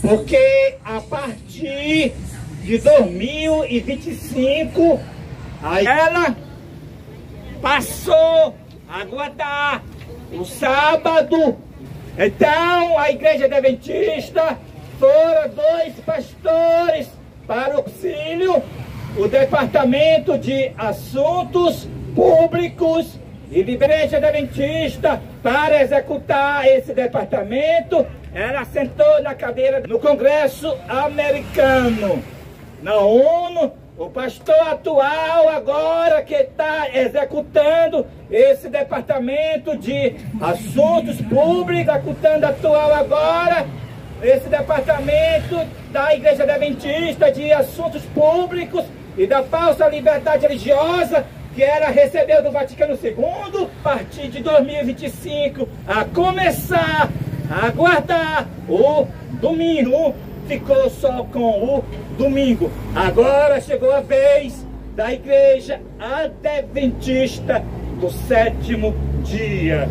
porque a partir de 2025 ela passou a guardar o sábado. Então a Igreja Adventista foram 2 pastores para o auxílio, o Departamento de Assuntos Públicos e de Igreja Adventista. Para executar esse departamento, ela sentou na cadeira no Congresso americano. Na ONU, o pastor atual agora que está executando esse departamento de assuntos públicos, executando atual agora esse departamento da Igreja Adventista de Assuntos Públicos e da falsa liberdade religiosa, que ela recebeu do Vaticano II, a partir de 2025, a começar a guardar o domingo. Ficou só com o domingo. Agora chegou a vez da Igreja Adventista do 7º dia.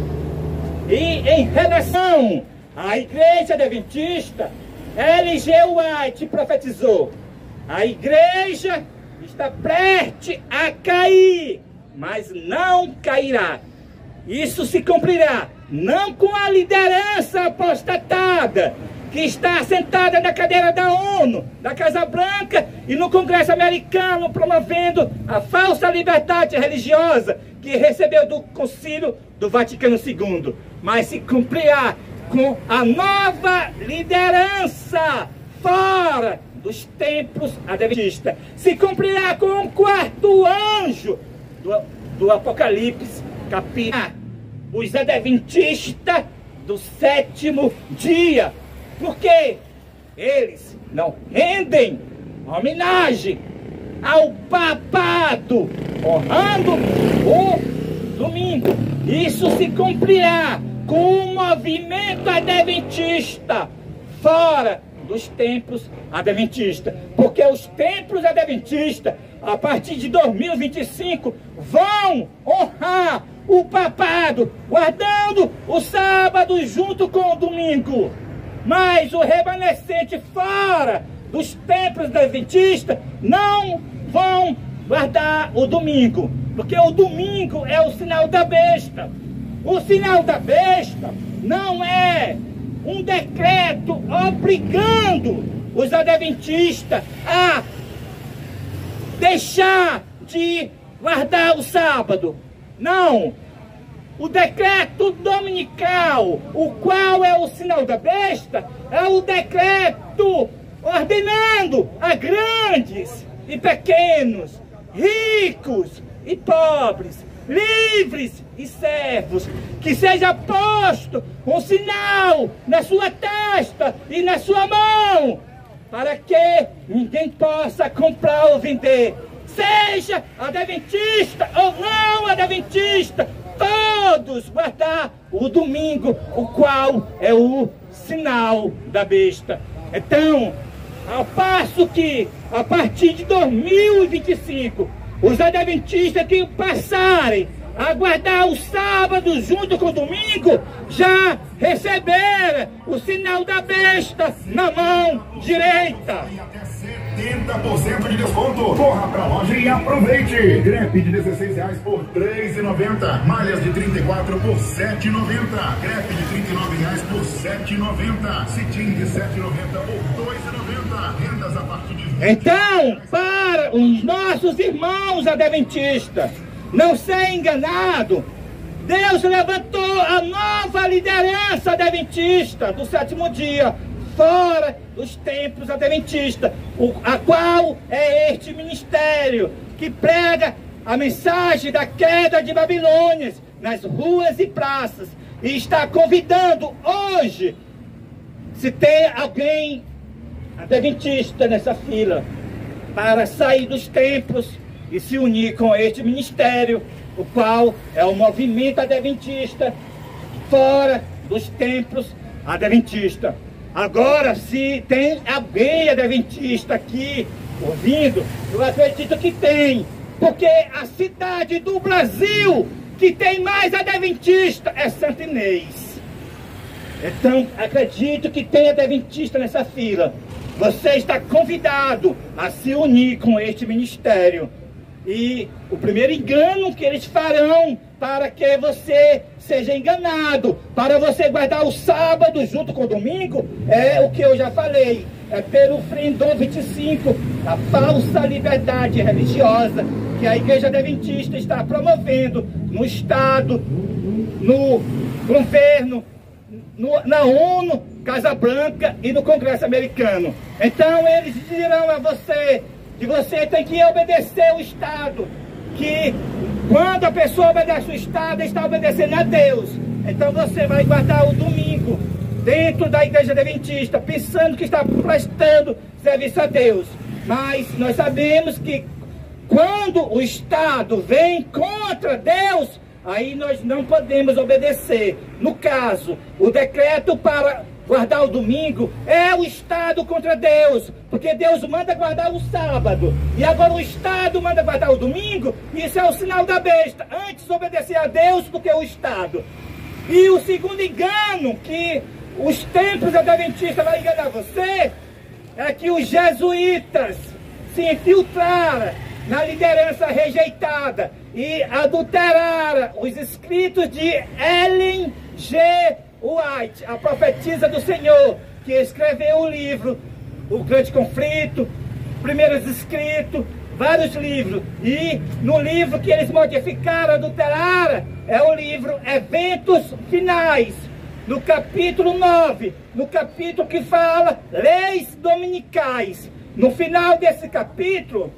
E em relação à Igreja Adventista, L.G. White profetizou: a igreja está prestes a cair, mas não cairá. Isso se cumprirá não com a liderança apostatada que está sentada na cadeira da ONU, da Casa Branca e no Congresso americano, promovendo a falsa liberdade religiosa que recebeu do Concílio do Vaticano II, mas se cumprirá com a nova liderança fora dos templos adventistas. Se cumprirá com o 4º anjo do Apocalipse, capítulo. Os adventistas do 7º dia, porque eles não rendem homenagem ao papado, honrando o domingo. Isso se cumprirá com o movimento adventista fora dos templos adventistas, porque os templos adventistas, a partir de 2025, vão honrar o papado, guardando o sábado junto com o domingo. Mas o remanescente fora dos templos adventistas não vão guardar o domingo, porque o domingo é o sinal da besta. O sinal da besta não é um decreto obrigando os adventistas a deixar de guardar o sábado. Não. O decreto dominical, o qual é o sinal da besta, é o decreto ordenando a grandes e pequenos, ricos e pobres, livres e servos, que seja posto um sinal na sua testa e na sua mão, para que ninguém possa comprar ou vender, seja adventista ou não adventista, todos guardar o domingo, o qual é o sinal da besta. Então, ao passo que, a partir de 2025, os adventistas que passarem a guardar o sábado junto com o domingo, já receberam o sinal da besta na mão direita. 70% de desconto. Corra pra loja e aproveite. Crepe de R$16 por R$3,90. Malhas de 34 por R$7,90. Crepe de R$39 por R$7,90. Cetim de R$7,90 por R$2,90. Vendas a partir de... Então, para os nossos irmãos adventistas não ser enganado, Deus levantou a nova liderança adventista do 7º dia, fora dos templos adventistas, a qual é este ministério que prega a mensagem da queda de Babilônia nas ruas e praças, e está convidando hoje, se tem alguém adventista nessa fila, para sair dos templos e se unir com este ministério, o qual é o movimento adventista fora dos templos adventistas. Agora, se tem alguém adventista aqui ouvindo, eu acredito que tem, porque a cidade do Brasil que tem mais adventista é Santo Inês. Então, acredito que tem adventista nessa fila. Você está convidado a se unir com este ministério. E o primeiro engano que eles farão para que você seja enganado, para você guardar o sábado junto com o domingo, é o que eu já falei. É pelo Frendon 25, a falsa liberdade religiosa que a Igreja Adventista está promovendo no Estado, no governo, na ONU, Casa Branca e no Congresso americano. Então eles dirão a você que você tem que obedecer o Estado, que quando a pessoa obedece o Estado, está obedecendo a Deus. Então você vai guardar o domingo dentro da Igreja Adventista, pensando que está prestando serviço a Deus. Mas nós sabemos que quando o Estado vem contra Deus, aí nós não podemos obedecer. No caso, o decreto para guardar o domingo é o Estado contra Deus, porque Deus manda guardar o sábado, e agora o Estado manda guardar o domingo. Isso é o sinal da besta. Antes obedecer a Deus do que o Estado. E o segundo engano que os templos adventistas vão enganar você é que os jesuítas se infiltraram na liderança rejeitada e adulteraram os escritos de Ellen G. White, a profetisa do Senhor, que escreveu o livro O Grande Conflito, Primeiros Escritos, vários livros. E no livro que eles modificaram, adulteraram, é o livro Eventos Finais, no capítulo 9, no capítulo que fala Leis Dominicais. No final desse capítulo,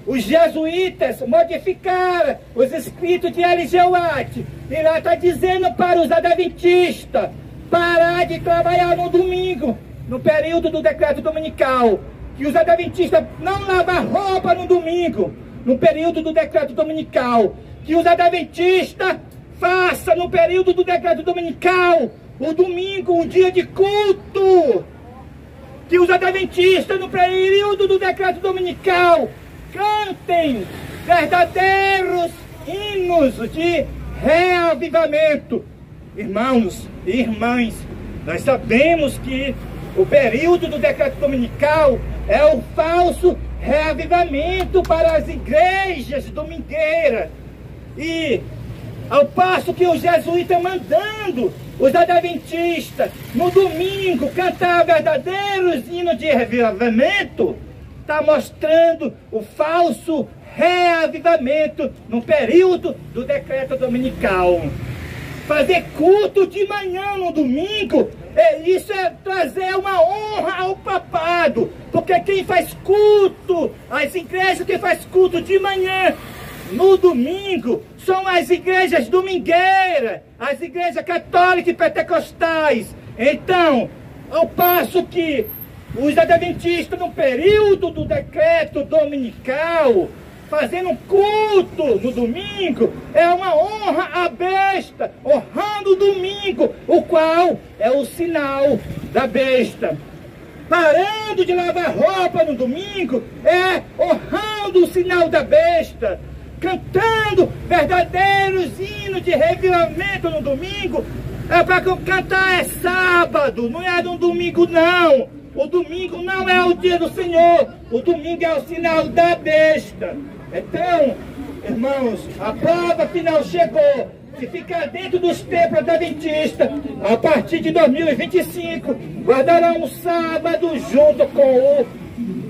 os jesuítas modificaram os escritos de L.G. White. E lá está dizendo para os adventistas parar de trabalhar no domingo, no período do decreto dominical. Que os adventistas não lavam roupa no domingo, no período do decreto dominical. Que os adventistas façam no período do decreto dominical, o domingo, um dia de culto. Que os adventistas no período do decreto dominical cantem verdadeiros hinos de reavivamento. Irmãos e irmãs, nós sabemos que o período do decreto dominical é o falso reavivamento para as igrejas domingueiras. E ao passo que os jesuítas mandando os adventistas no domingo cantar verdadeiros hinos de reavivamento, está mostrando o falso reavivamento no período do decreto dominical. Fazer culto de manhã no domingo, isso é trazer uma honra ao papado, porque quem faz culto, as igrejas que faz culto de manhã no domingo, são as igrejas domingueiras, as igrejas católicas e pentecostais. Então, ao passo que os adventistas, no período do decreto dominical, fazendo um culto no domingo, é uma honra à besta, honrando o domingo, o qual é o sinal da besta. Parando de lavar roupa no domingo, é honrando o sinal da besta. Cantando verdadeiros hinos de reavivamento no domingo, é para cantar é sábado, não é no domingo não. O domingo não é o dia do Senhor, o domingo é o sinal da besta. Então, irmãos, a prova final chegou. Se ficar dentro dos templos adventistas, a partir de 2025, guardarão o sábado junto com o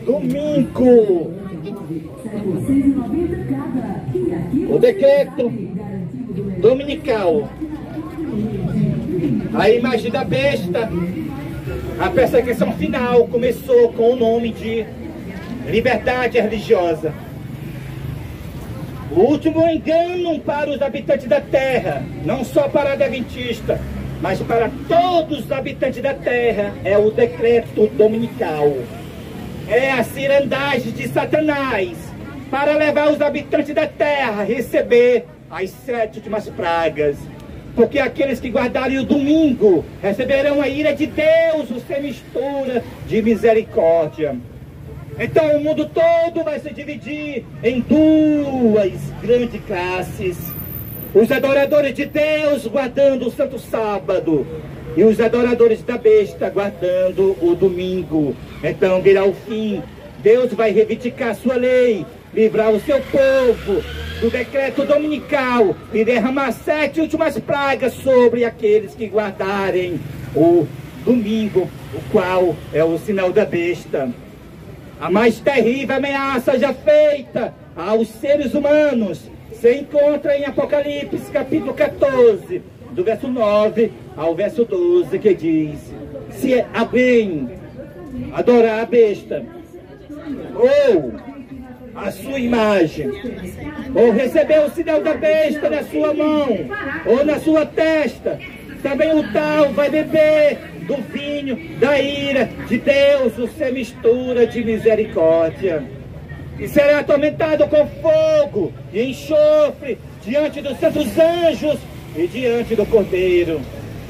domingo. O decreto dominical, a imagem da besta, a perseguição final começou com o nome de liberdade religiosa. O último engano para os habitantes da terra, não só para a adventista, mas para todos os habitantes da terra, é o decreto dominical. É a cirandagem de Satanás para levar os habitantes da terra a receber as 7 últimas pragas. Porque aqueles que guardarem o domingo receberão a ira de Deus, sem mistura de misericórdia. Então o mundo todo vai se dividir em duas grandes classes. Os adoradores de Deus guardando o santo sábado, e os adoradores da besta guardando o domingo. Então virá o fim. Deus vai reivindicar sua lei, livrar o seu povo do decreto dominical e derramar 7 últimas pragas sobre aqueles que guardarem o domingo, o qual é o sinal da besta. A mais terrível ameaça já feita aos seres humanos se encontra em Apocalipse capítulo 14, do verso 9 ao verso 12, que diz: se alguém adorar a besta, ou a sua imagem, ou receber o sinal da besta na sua mão, ou na sua testa, também o tal vai beber do vinho da ira de Deus, o sem mistura de misericórdia, e será atormentado com fogo e enxofre diante dos santos anjos e diante do Cordeiro.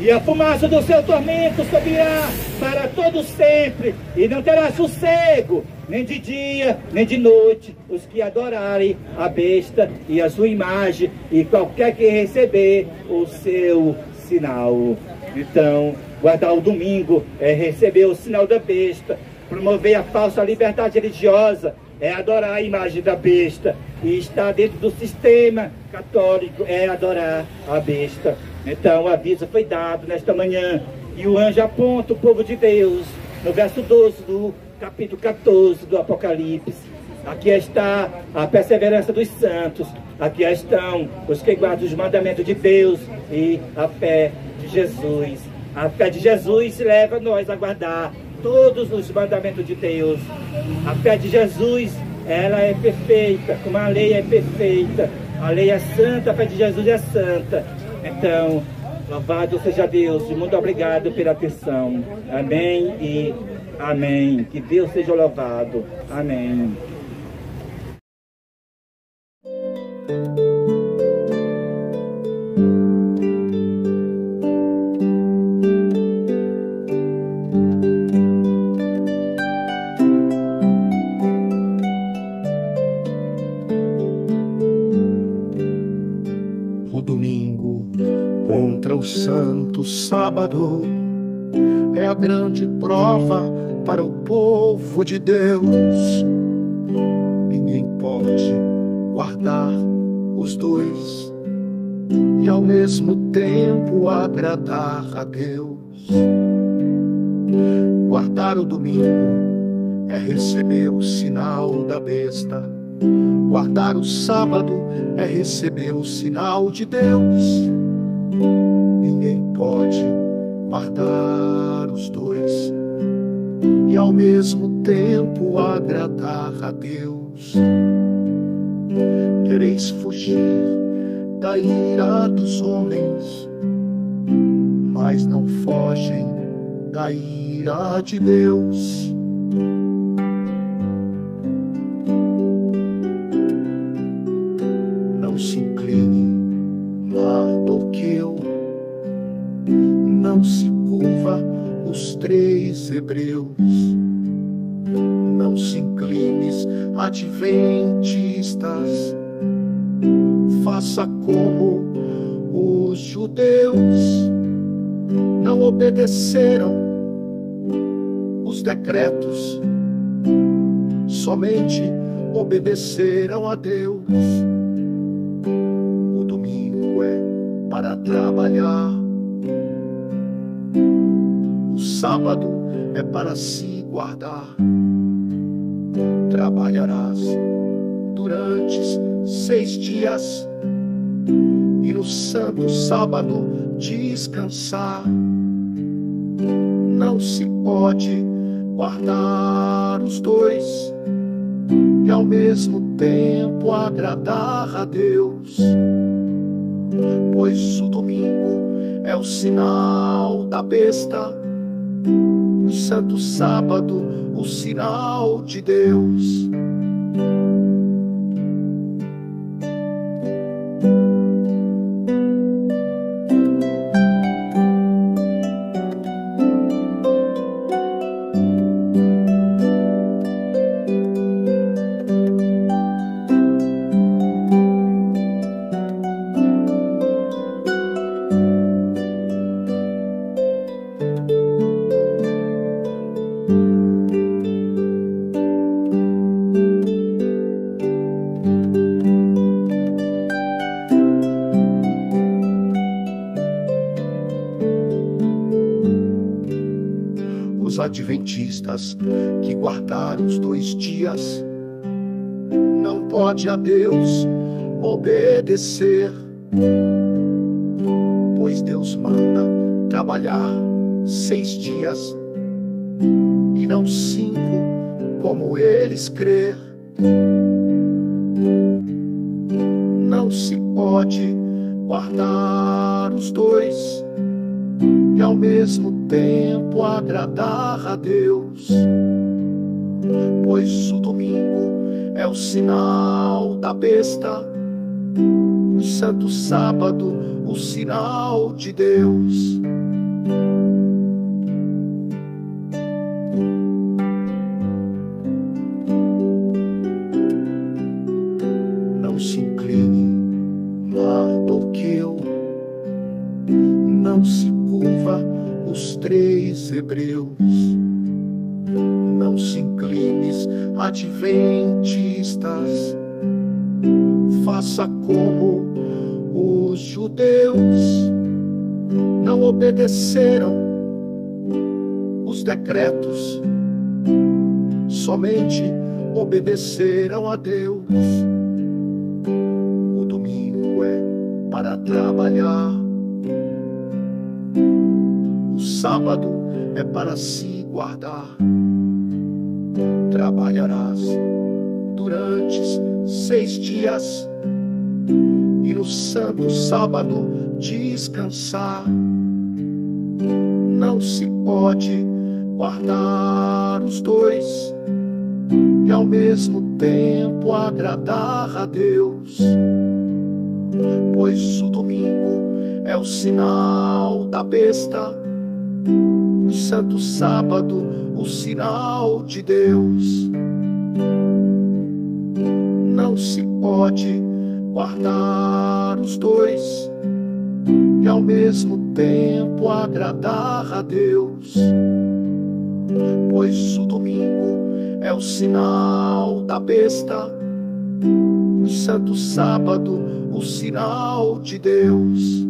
E a fumaça do seu tormento subirá para todo sempre, e não terá sossego, nem de dia, nem de noite, os que adorarem a besta e a sua imagem, e qualquer que receber o seu sinal. Então, guardar o domingo é receber o sinal da besta, promover a falsa liberdade religiosa, é adorar a imagem da besta, e estar dentro do sistema católico é adorar a besta. Então o aviso foi dado nesta manhã, e o anjo aponta o povo de Deus no verso 12 do capítulo 14 do Apocalipse. Aqui está a perseverança dos santos, aqui estão os que guardam os mandamentos de Deus e a fé de Jesus. A fé de Jesus leva nós a guardar todos os mandamentos de Deus. A fé de Jesus, ela é perfeita, como a lei é perfeita. A lei é santa, a fé de Jesus é santa. Então, louvado seja Deus, e muito obrigado pela atenção. Amém e amém. Que Deus seja louvado. Amém. Santo sábado é a grande prova para o povo de Deus. Ninguém pode guardar os dois e ao mesmo tempo agradar a Deus. Guardar o domingo é receber o sinal da besta. Guardar o sábado é receber o sinal de Deus. Ninguém pode guardar os dois e ao mesmo tempo agradar a Deus. Quereis fugir da ira dos homens, mas não fogem da ira de Deus. Não se incline Mardoqueu, não se curva os 3 hebreus. Não se inclines, adventistas, faça como os judeus. Não obedeceram os decretos, somente obedeceram a Deus. O domingo é para trabalhar, o sábado é para se guardar. Trabalharás durante 6 dias e no santo sábado descansar. Não se pode guardar os dois e ao mesmo tempo agradar a Deus, pois o domingo é o sinal da besta, o santo sábado o sinal de Deus. adventistas que guardaram os 2 dias não pode a Deus obedecer, pois Deus manda trabalhar 6 dias e não 5, como eles crer. Não se pode guardar os 2 e ao mesmo tempo agradar a Deus, pois o domingo é o sinal da besta, o santo sábado o sinal de Deus. Não se incline mais do que eu, não se curva os 3 hebreus. Não se inclines, adventistas, faça como os judeus. Não obedeceram os decretos, somente obedeceram a Deus. O domingo é para trabalhar, o sábado é para se guardar. Trabalharás durante 6 dias e no santo sábado descansar. Não se pode guardar os 2 e ao mesmo tempo agradar a Deus, pois o domingo é o sinal da besta, o santo sábado o sinal de Deus. Não se pode guardar os 2 e ao mesmo tempo agradar a Deus, pois o domingo é o sinal da besta, o santo sábado o sinal de Deus.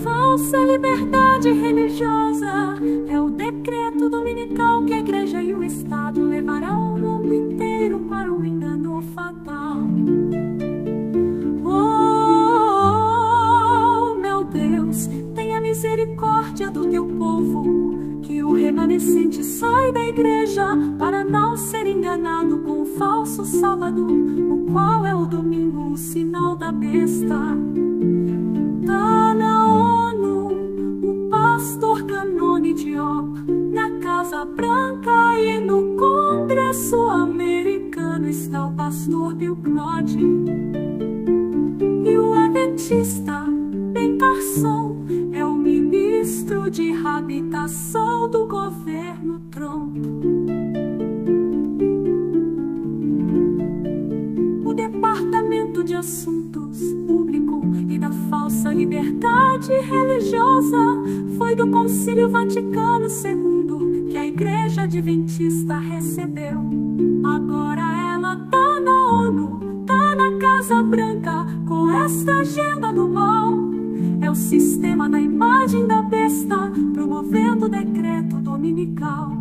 Falsa liberdade religiosa é o decreto dominical que a igreja e o Estado levarão o mundo inteiro para um engano fatal. Oh, meu Deus, tenha misericórdia do teu povo, que o remanescente sai da igreja para não ser enganado com o falso sábado, o qual é o domingo, o sinal da besta. Tá na ONU, o pastor Canone Diop, na Casa Branca e no Congresso americano está o pastor Bill Clod. E o adventista Ben Carson é o ministro de habitação do governo Trump. O Departamento de Assuntos Públicos e da Falsa Liberdade Religiosa foi do Concílio Vaticano II que a Igreja Adventista recebeu. Agora ela tá na ONU, tá na Casa Branca com esta agenda do mal. É o sistema da imagem da besta promovendo o decreto dominical.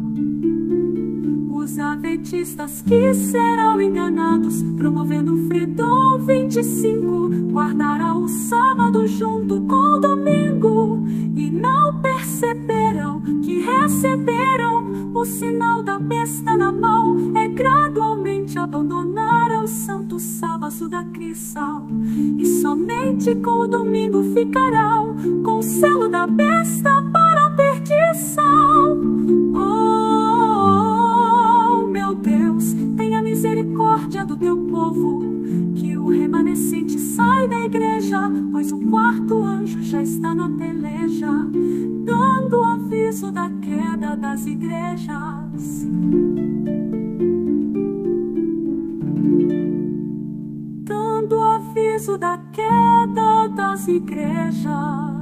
Os adventistas que serão enganados, promovendo o Freedom 25, guardarão o sábado junto com o domingo e não perceberam que receberam o sinal da besta na mão. É gradual sábado daqui sal, e somente com o domingo ficarão com o selo da besta para a perdição. Oh, meu Deus, tenha misericórdia do teu povo, que o remanescente sai da igreja, pois o quarto anjo já está na peleja, dando aviso da queda das igrejas. Dando aviso da queda das igrejas.